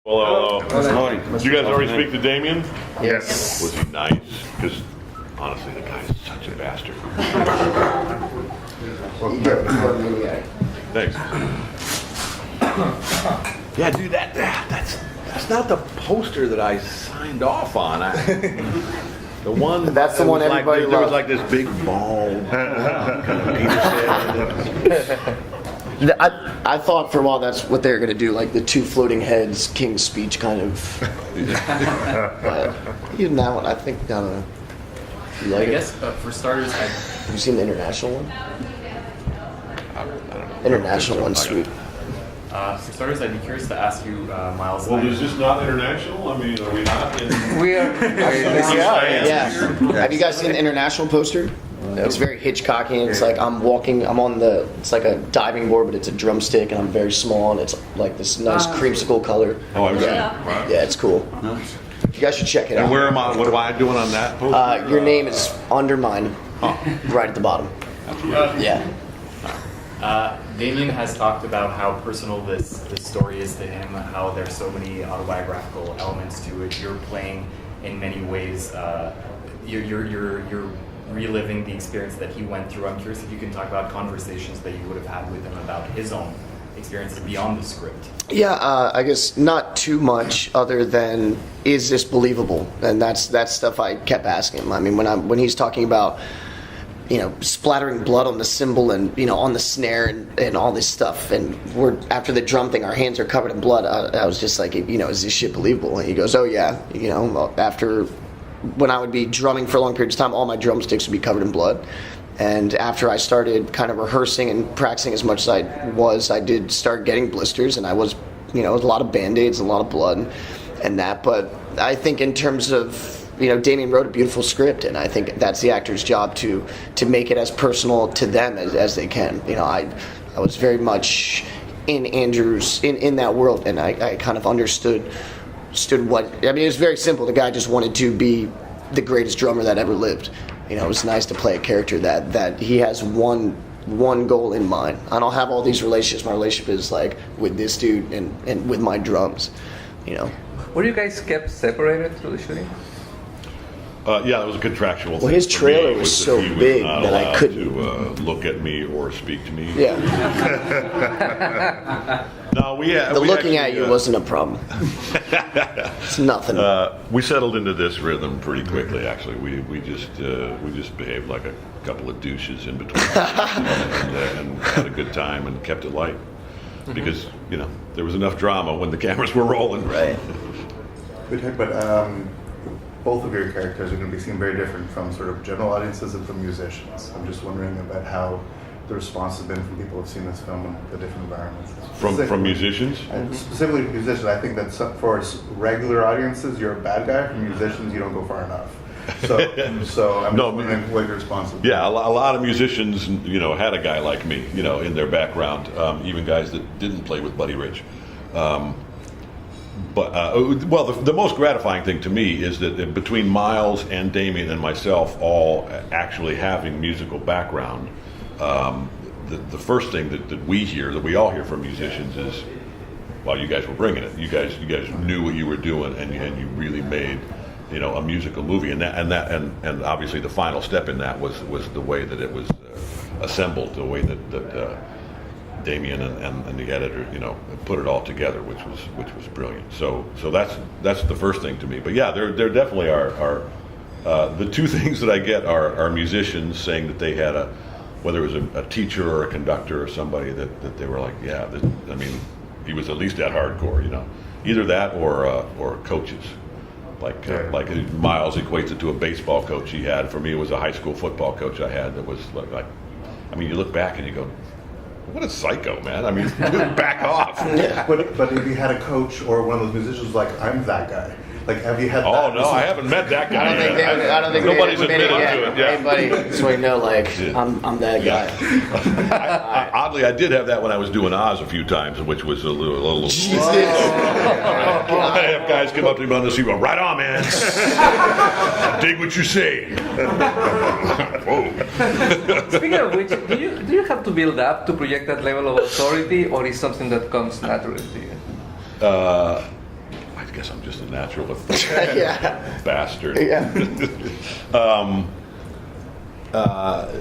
Hello. Good morning. Did you guys already speak to Damien? Yes. Was he nice? Because honestly, the guy's such a bastard. Thanks. Yeah, dude, that's not the poster that I signed off on. The one. That's the one everybody There was loves. like this big bald kind of penis head. I thought for a while that's what they were going to do, like the two floating heads, King's Speech kind of. But even that one, I think, I don't know. You like I it? guess for starters, Have you seen the international one? I don't know. International one's sweet. for starters, I'd be curious to ask you, Miles. Well, is this not international? I mean, are we not in? We are. Yeah. Have you guys seen the international poster? It's very Hitchcockian. It's like I'm on it's like a diving board, but it's a drumstick, and I'm very small, and it's like this nice creamsicle color. Oh, I've seen it. Yeah. Right. Yeah, it's cool. You guys should check it And out. where am I? What am I doing on that poster? Your name is under mine, right at the bottom. Yeah. Damien has talked about how personal this story is to him, how there's so many autobiographical elements to it. You're playing in many ways. You're reliving the experience that he went through. I'm curious if you can talk about conversations that you would have had with him about his own experiences beyond the script. Yeah, I guess not too much other than, is this believable? And that's stuff I kept asking him. I mean, when he's talking about, splattering blood on the cymbal and, on the snare and all this stuff, and after the drum thing, our hands are covered in blood, I was just like, is this shit believable? And he goes, oh yeah, after, when I would be drumming for long periods of time, all my drumsticks would be covered in blood. And after I started kind of rehearsing and practicing as much as I did start getting blisters, and I was, a lot of Band-Aids, a lot of blood and that. But I think in terms of, Damien wrote a beautiful script, and I think that's the actor's job to make it as personal to them as they can. I was very much in Andrew's, in that world, and I kind of understood what, it was very simple. The guy just wanted to be the greatest drummer that ever lived. It was nice to play a character that he has one goal in mind. I don't have all these relationships. My relationship is like with this dude and with my drums, Were you guys kept separated through the shooting? Yeah, it was a contractual. Well, thing his for trailer me, was that so he was big not that I allowed couldn't- to look at me or speak to me. Yeah. No, we had. The we looking actually, at you wasn't a problem. It's nothing. We settled into this rhythm pretty quickly. Actually, we just behaved like a couple of douches in between, and had a good time and kept it light because there was enough drama when the cameras were rolling. Right. But both of your characters are going to be seen very different from sort of general audiences and from musicians. I'm just wondering about how the response has been from people who've seen this film in the different environments. From musicians. And specifically musicians, I think that for regular audiences, you're a bad guy. For musicians, you don't go far enough. So I'm just wondering what your response would be. Yeah, a lot of musicians, had a guy like me, in their background. Even guys that didn't play with Buddy Rich. But the most gratifying thing to me is that between Miles and Damien and myself, all actually having musical background, the first thing that we all hear from musicians is, "Well, you guys were bringing it. You guys knew what you were doing, and you really made, a musical movie." And obviously the final step in that was the way that it was assembled, the way that Damien and the editor, put it all together, which was brilliant. So that's the first thing to me. But yeah, there definitely are the two things that I get are musicians saying that they had whether it was a teacher or a conductor or somebody that they were like, yeah, he was at least that hardcore, either that or coaches. Like Miles equates it to a baseball coach he had. For me, it was a high school football coach I had that was like, you look back and you go, what a psycho, man. Dude, back off. Yeah. But if you had a coach or one of those musicians like, I'm that guy. Like, have you had that? Oh, no, I haven't met that guy yet. I don't think nobody's they admitted yet. to it. Yeah. Hey, buddy, just so you know, I'm that guy. Oddly, I did have that when I was doing Oz a few times, which was a little. Jesus. I have guys come up to me on the street, go, right on, man. Dig what you say. Whoa. Speaking of which, do you have to build up to project that level of authority, or is something that comes naturally to you? just a natural Yeah. bastard. Yeah.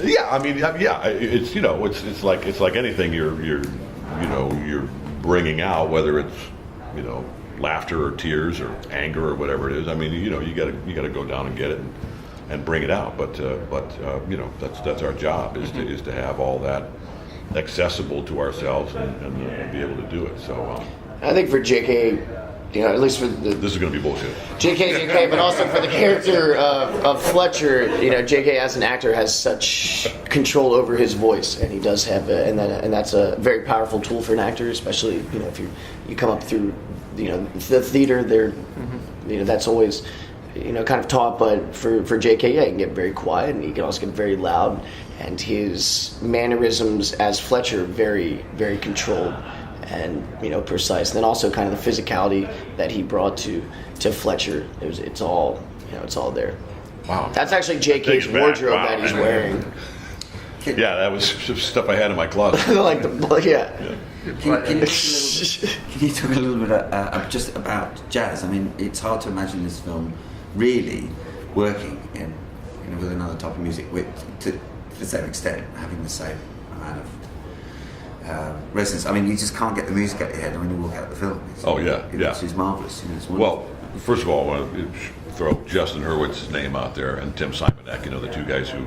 Yeah, I mean, yeah, it's it's like anything you're bringing out, whether it's laughter or tears or anger or whatever it is. I mean, you got to go down and get it and bring it out. But that's our job is to have all that accessible to ourselves and be able to do it. So I think for J.K., at least for this is going to be bullshit. J.K., but also for the character of Fletcher, J.K. as an actor has such control over his voice, and he does have, and that's a very powerful tool for an actor, especially if you come up through the theater. There, that's always kind of taught. But for J.K., yeah, he can get very quiet, and he can also get very loud, and his mannerisms as Fletcher very, very controlled and precise. And then also kind of the physicality that he brought to Fletcher. It's all there. Wow, that's actually J.K.'s wardrobe that he's wearing. Yeah, that was stuff I had in my closet. Like yeah. Can you talk a little bit just about jazz? I mean, it's hard to imagine this film really working in with another type of music to the same extent, having the same amount of resonance. I mean, you just can't get the music out of your head when you walk out of the film. It's marvelous. It's well, first of all, I want to throw Justin Hurwitz's name out there and Tim Simonek. The two guys who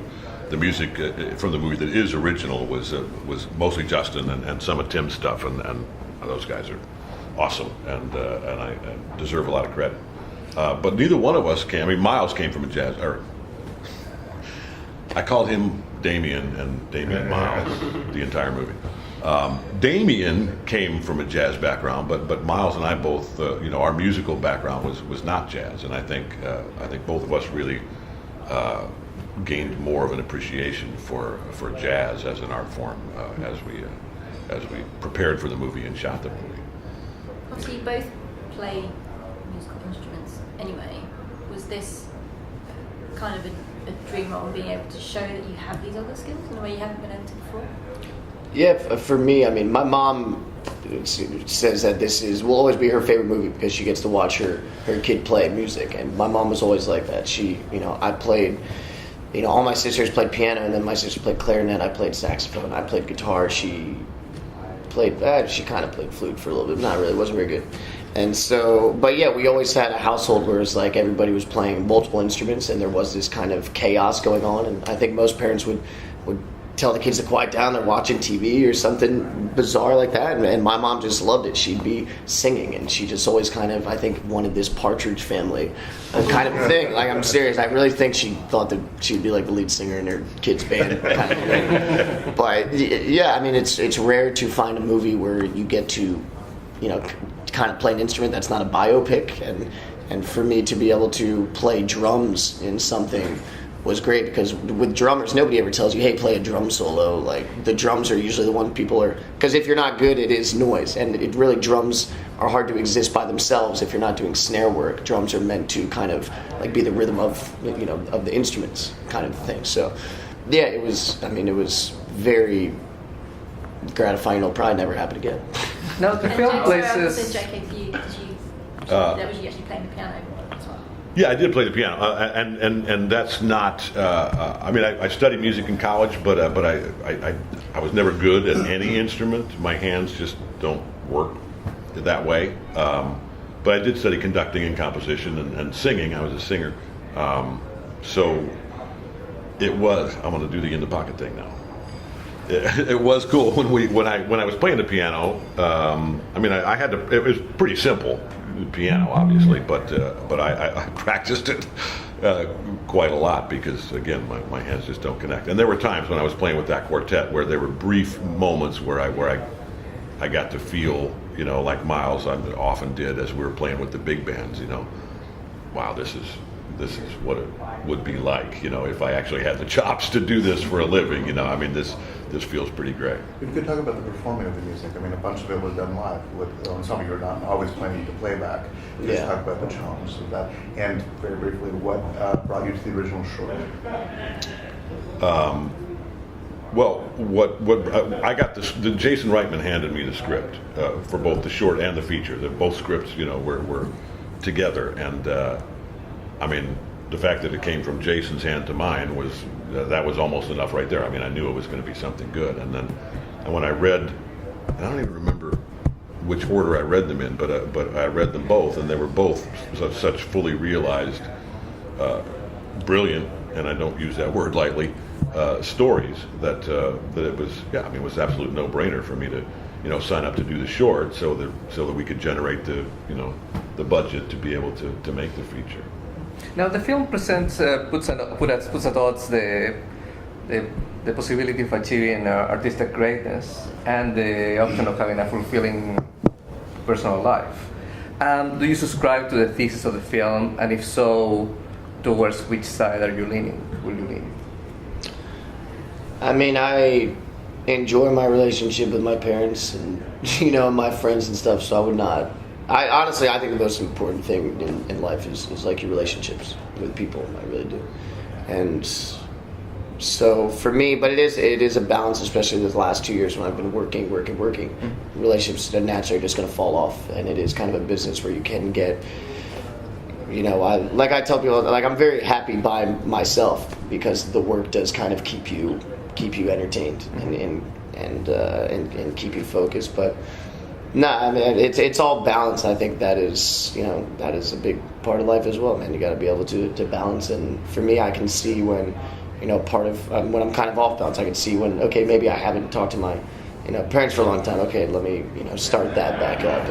the music from the movie that is original was mostly Justin and some of Tim's stuff, and those guys are awesome and I deserve a lot of credit. But neither one of us came. I mean, Miles came from a jazz. I called him Damien and Damien Miles the entire movie. Damien came from a jazz background, but Miles and I both, our musical background was not jazz, and I think both of us really gained more of an appreciation for jazz as an art form as we prepared for the movie and shot the movie. Obviously, you both play musical instruments anyway. Was this kind of a dream role, being able to show that you have these other skills in a way you haven't been able to before? Yeah, for me, I mean, my mom says that will always be her favorite movie because she gets to watch her kid play music, and my mom was always like that. She, I played, all my sisters played piano, and then my sister played clarinet. I played saxophone. I played guitar. She kind of played flute for a little bit, not really. It wasn't very good. And so, but yeah, we always had a household where it's like everybody was playing multiple instruments, and there was this kind of chaos going on. And I think most parents would tell the kids to quiet down. They're watching TV or something bizarre like that. And my mom just loved it. She'd be singing, and she just always kind of, I think, wanted this Partridge Family kind of thing. Like, I'm serious. I really think she thought that she'd be like the lead singer in her kid's band kind of thing. But yeah, I mean, it's rare to find a movie where you get to, kind of play an instrument that's not a biopic. And for me to be able to play drums in something was great, because with drummers, nobody ever tells you, hey, play a drum solo. Like, the drums are usually the one people are, because if you're not good, it is noise, and it really, drums are hard to exist by themselves if you're not doing snare work. Drums are meant to kind of like be the rhythm of of the instruments kind of thing. So yeah, it was very gratifying. It'll probably never happen again. No, the And film James, places. JK, for you, that was you actually playing the piano as well. Yeah, I did play the piano, and that's not. I mean, I studied music in college, but I was never good at any instrument. My hands just don't work that way. But I did study conducting and composition and singing. I was a singer, so it was. I'm going to do the in the pocket thing now. It was cool when I was playing the piano. I mean, I had to. It was pretty simple. Piano, obviously, but I practiced it quite a lot because, again, my hands just don't connect. And there were times when I was playing with that quartet where there were brief moments where I got to feel, like Miles often did as we were playing with the big bands. Wow, this is what it would be like, if I actually had the chops to do this for a living. I mean, this feels pretty great. If you could talk about the performing of the music. I mean, a bunch of it was done live. Some of you are not always planning to playback. Just talk about the challenges of that, and very briefly, what brought you to the original short? Well, what I got the Jason Reitman handed me the script for both the short and the feature. Both scripts, were together. And I mean, the fact that it came from Jason's hand to mine was that was almost enough right there. I mean, I knew it was going to be something good. And when I read, I don't even remember which order I read them in, but I read them both, and they were both such fully realized, brilliant, and I don't use that word lightly, stories that it was, I mean, it was an absolute no-brainer for me to, sign up to do the short so that we could generate the budget to be able to make the feature. Now the film presents puts at odds the possibility of achieving artistic greatness and the option of having a fulfilling personal life. Do you subscribe to the thesis of the film, and if so, towards which side will you lean? I mean, I enjoy my relationship with my parents and my friends and stuff, so I would not. I think the most important thing in life is like your relationships with people. I really do. And so for me, but it is a balance, especially the last 2 years when I've been working. Mm-hmm. Relationships are naturally just going to fall off, and it is kind of a business where you can get, I tell people, like, I'm very happy by myself because the work does kind of keep you entertained and keep you focused. But no, I mean, it's all balance. I think that is a big part of life as well, man. You got to be able to balance. And for me, I can see when, part of when I'm kind of off balance, I can see when, okay, maybe I haven't talked to my, parents for a long time. Okay, let me, start that back up.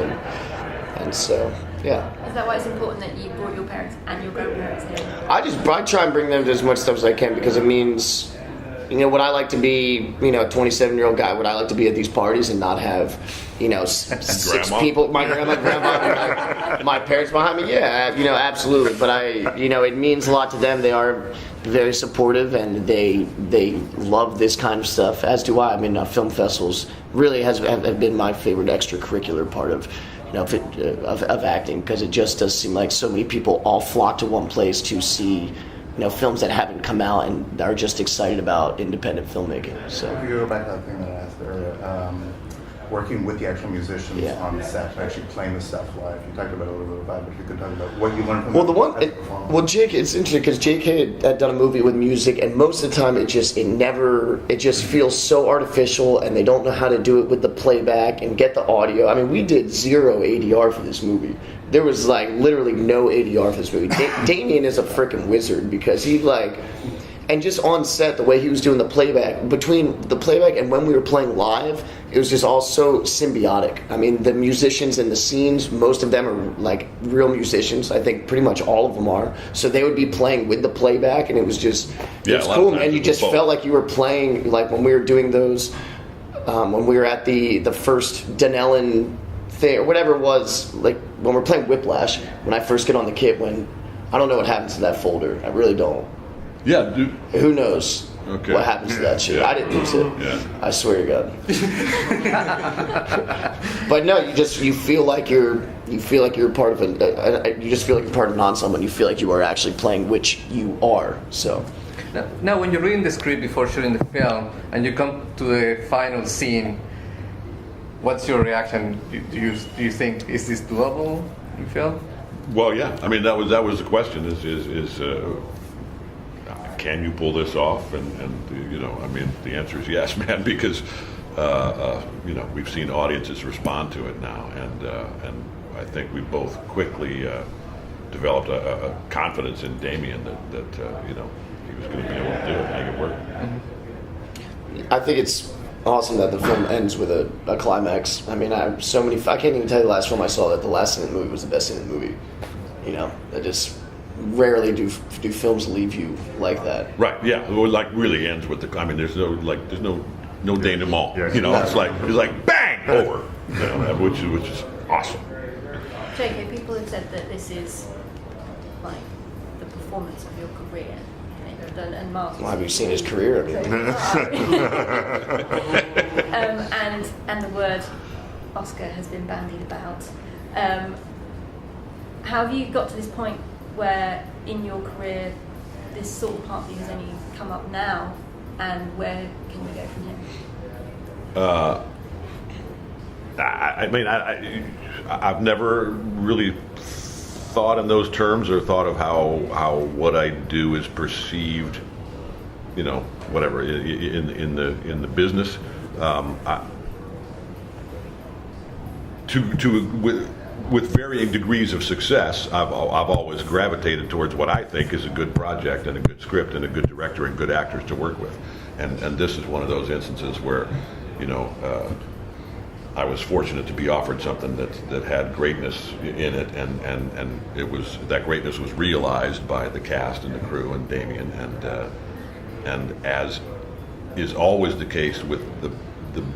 And so, yeah. Is that why it's important that you brought your parents and your grandparents here? I try and bring them to as much stuff as I can because it means, would I like to be, a 27-year-old guy? Would I like to be at these parties and not have, 6 people, my grandma, my parents behind me? Yeah, absolutely. But it means a lot to them. They are very supportive and they love this kind of stuff, as do I. I mean, film festivals really have been my favorite extracurricular part of acting, because it just does seem like so many people all flock to one place to see films that haven't come out and are just excited about independent filmmaking. So if you go back to that thing that I asked earlier, working with the actual musicians on the set, actually playing the stuff live. You talked about it a little bit about, but if you could talk about what you learned from Jake, it's interesting because Jake had done a movie with music, and most of the time it just feels so artificial, and they don't know how to do it with the playback and get the audio. I mean, we did 0 ADR for this movie. There was literally no ADR for this movie. Damien is a freaking wizard because he and just on set, the way he was doing the playback, between the playback and when we were playing live, it was just all so symbiotic. I mean, the musicians in the scenes, most of them are real musicians. I think pretty much all of them are. So they would be playing with the playback, and it was just, it was cool. And you just felt like you were playing, when we were doing those, when we were at the first Denellen thing, or whatever it was, when we're playing Whiplash, when I first get on the kit, I don't know what happens to that folder. I really don't. Yeah, dude. Who knows what happens to that shit? Yeah. I didn't lose it. Yeah. I swear to God. But no, you feel like you're part of you just feel like you're part of an ensemble, and you feel like you are actually playing, which you are. So. Now, when you're reading the script before shooting the film, and you come to the final scene, what's your reaction? Do you think, is this doable? You feel? Well, yeah. I mean, that was the question. Is can you pull this off? And I mean, the answer is yes, man, because we've seen audiences respond to it now, and I think we both quickly developed a confidence in Damien that he was going to be able to do it, make it work. Mm-hmm. I think it's awesome that the film ends with a climax. I mean, I can't even tell you the last film I saw that the last scene in the movie was the best scene in the movie. That just rarely do films leave you like that. Right. Yeah. It really ends with the. I mean, there's no denouement. Yeah. It's like bang over. Which is awesome. JK, people have said that this is the performance of your career. And Mark. Well, have you seen his career? I mean. And the word Oscar has been bandied about. How have you got to this point where in your career this sort of part of you has only come up now, and where can you go from here? I mean, I've never really thought in those terms or thought of how what I do is perceived, whatever in the business. With varying degrees of success, I've always gravitated towards what I think is a good project and a good script and a good director and good actors to work with, and this is one of those instances where, I was fortunate to be offered something that had greatness in it, and it was that greatness was realized by the cast and the crew and Damien, and as is always the case with the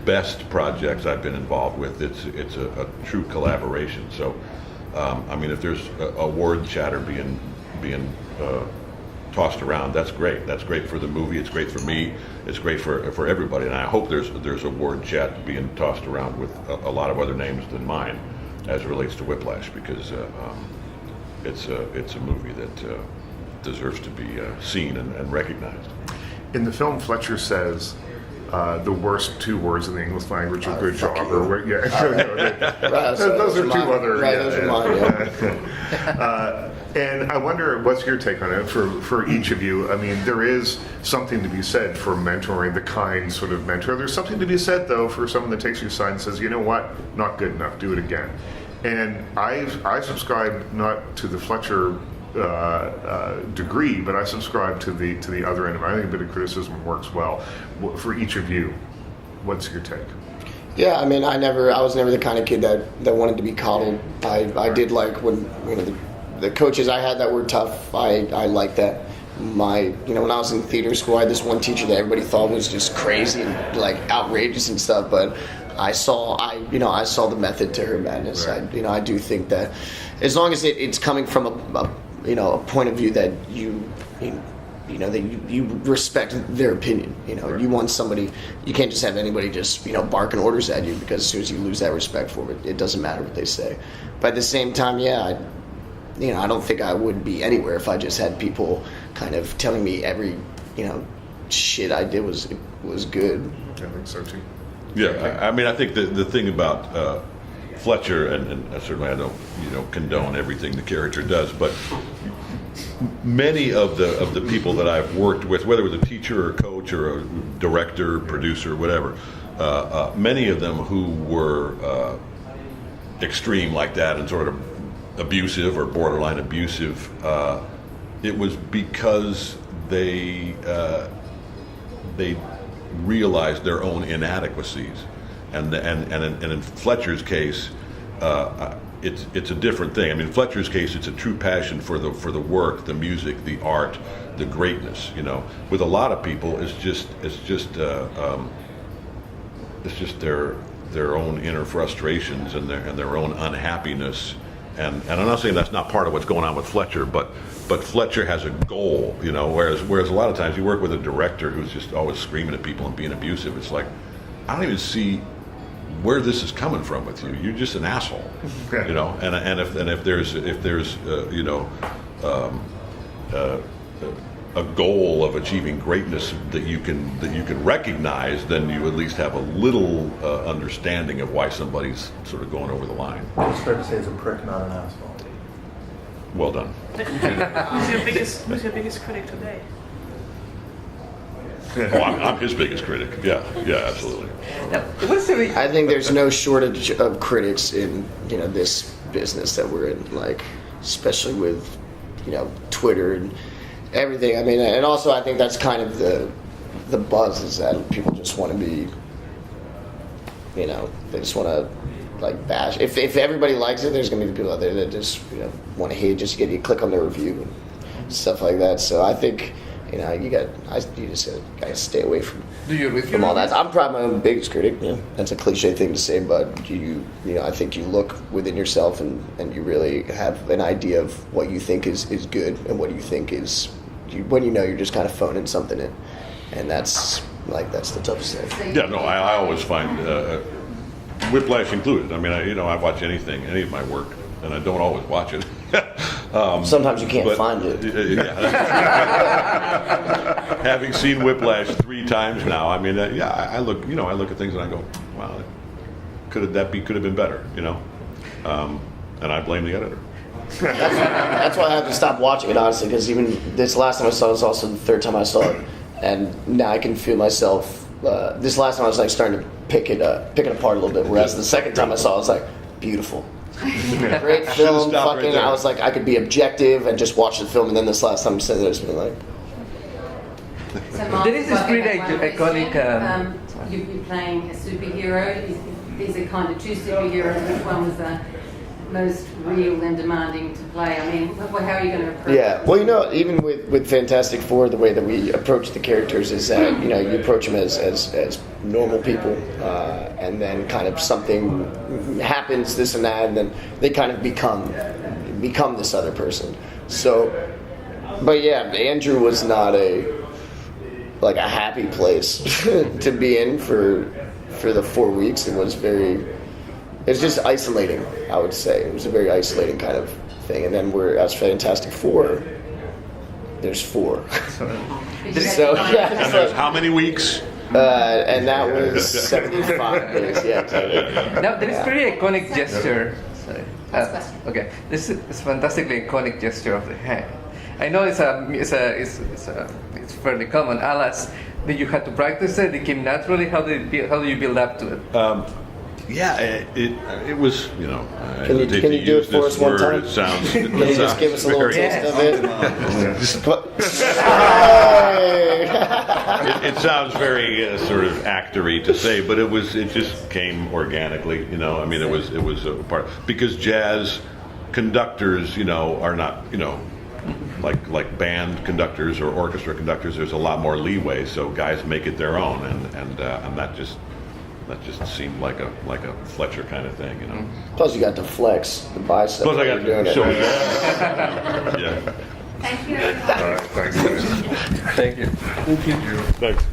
best projects I've been involved with, it's a true collaboration. So, if there's award chatter being tossed around, that's great. That's great for the movie. It's great for me. It's great for everybody. And I hope there's award chat being tossed around with a lot of other names than mine, as it relates to Whiplash, because it's a movie that deserves to be seen and recognized. In the film, Fletcher says the worst two words in the English language are "good job" or those are two other. Right, those are mine. And I wonder, what's your take on it for each of you? I mean, there is something to be said for mentoring, the kind sort of mentor. There's something to be said, though, for someone that takes you aside and says, you know what, not good enough, do it again. And I subscribe not to the Fletcher degree, but I subscribe to the other end of it. I think a bit of criticism works well. For each of you, what's your take? Yeah, I mean, I was never the kind of kid that wanted to be coddled. I did like when the coaches I had that were tough. I liked that. When I was in theater school, I had this one teacher that everybody thought was just crazy and like outrageous and stuff. But I saw the method to her madness. Right. I do think that as long as it's coming from a point of view that you respect their opinion. Right. You want somebody. You can't just have anybody just barking orders at you, because as soon as you lose that respect for it, it doesn't matter what they say. But at the same time, I don't think I would be anywhere if I just had people kind of telling me every shit I did was good. I think so too. Yeah, I think the thing about Fletcher, and certainly I don't condone everything the character does, but many of the people that I've worked with, whether it was a teacher or a coach or a director, producer, whatever, many of them who were extreme like that and sort of abusive or borderline abusive, it was because they realized their own inadequacies, and in Fletcher's case, it's a different thing. I mean, in Fletcher's case, it's a true passion for the work, the music, the art, the greatness. With a lot of people, it's just their own inner frustrations and their own unhappiness. And I'm not saying that's not part of what's going on with Fletcher, but Fletcher has a goal, whereas a lot of times you work with a director who's just always screaming at people and being abusive. It's like, I don't even see where this is coming from with you. You're just an asshole, And if there's a goal of achieving greatness that you can recognize, then you at least have a little understanding of why somebody's sort of going over the line. It's fair to say he's a prick, not an asshole. Well done. Who's your biggest critic today? Oh, I'm his biggest critic. Yeah, absolutely. I think there's no shortage of critics in this business that we're in, like especially with Twitter and everything. I mean, and also I think that's kind of the buzz, is that people just want to be, they just want to like bash. If everybody likes it, there's going to be people out there that just want to hate, just get you click on their review and stuff like that. So I think you just gotta stay away from all that. I'm probably my own biggest critic. That's a cliche thing to say, but I think you look within yourself and you really have an idea of what you think is good and what you think is when you're just kind of phoning something in, and that's the toughest thing. Yeah, no, I always find Whiplash included. I mean, I watch any of my work, and I don't always watch it. Sometimes you can't find it. Having seen Whiplash 3 times now, I mean, I look at things and I go, wow, could have been better, and I blame the editor. That's why I had to stop watching it, honestly, because even this last time I saw it was also the third time I saw it, and now I can feel myself. This last time I was like starting to pick it apart a little bit, whereas the second time I saw it, I was like, beautiful. Great film, stopped right fucking. there. I was like, I could be objective and just watch the film, and then this last time I'm sitting there, just being like, There is this pretty iconic. You're playing a superhero. These are kind of two superheroes. Which one was the most real and demanding to play? I mean, how are you going to approach yeah. Well, even with Fantastic Four, the way that we approach the characters is that you approach them as normal people, and then kind of something happens, this and that, and then they kind of become this other person. So, but yeah, Andrew was not a happy place to be in for the 4 weeks. It's just isolating, I would say. It was a very isolating kind of thing. And then as Fantastic Four, there's 4. So yeah, And there's how many weeks? and that was 75 days. Yeah. Now there is very iconic gesture. Sorry. Okay, this is fantastically iconic gesture of the hand. I know it's fairly common. Alas, did you have to practice it? It came naturally. How do you build up to it? Yeah, it was, Can you do it for us one time? It sounds. Can you just give us a little taste of it? It sounds very sort of actory to say, but it just came organically. I mean, it was a part because jazz conductors, are not, like band conductors or orchestra conductors. There's a lot more leeway, so guys make it their own, and that just seemed like a Fletcher kind of thing, Plus, you got to flex the bicep. Plus, I while got you're doing to it. show you. Yeah. Thank you. All right, thanks. Thank you. Thanks.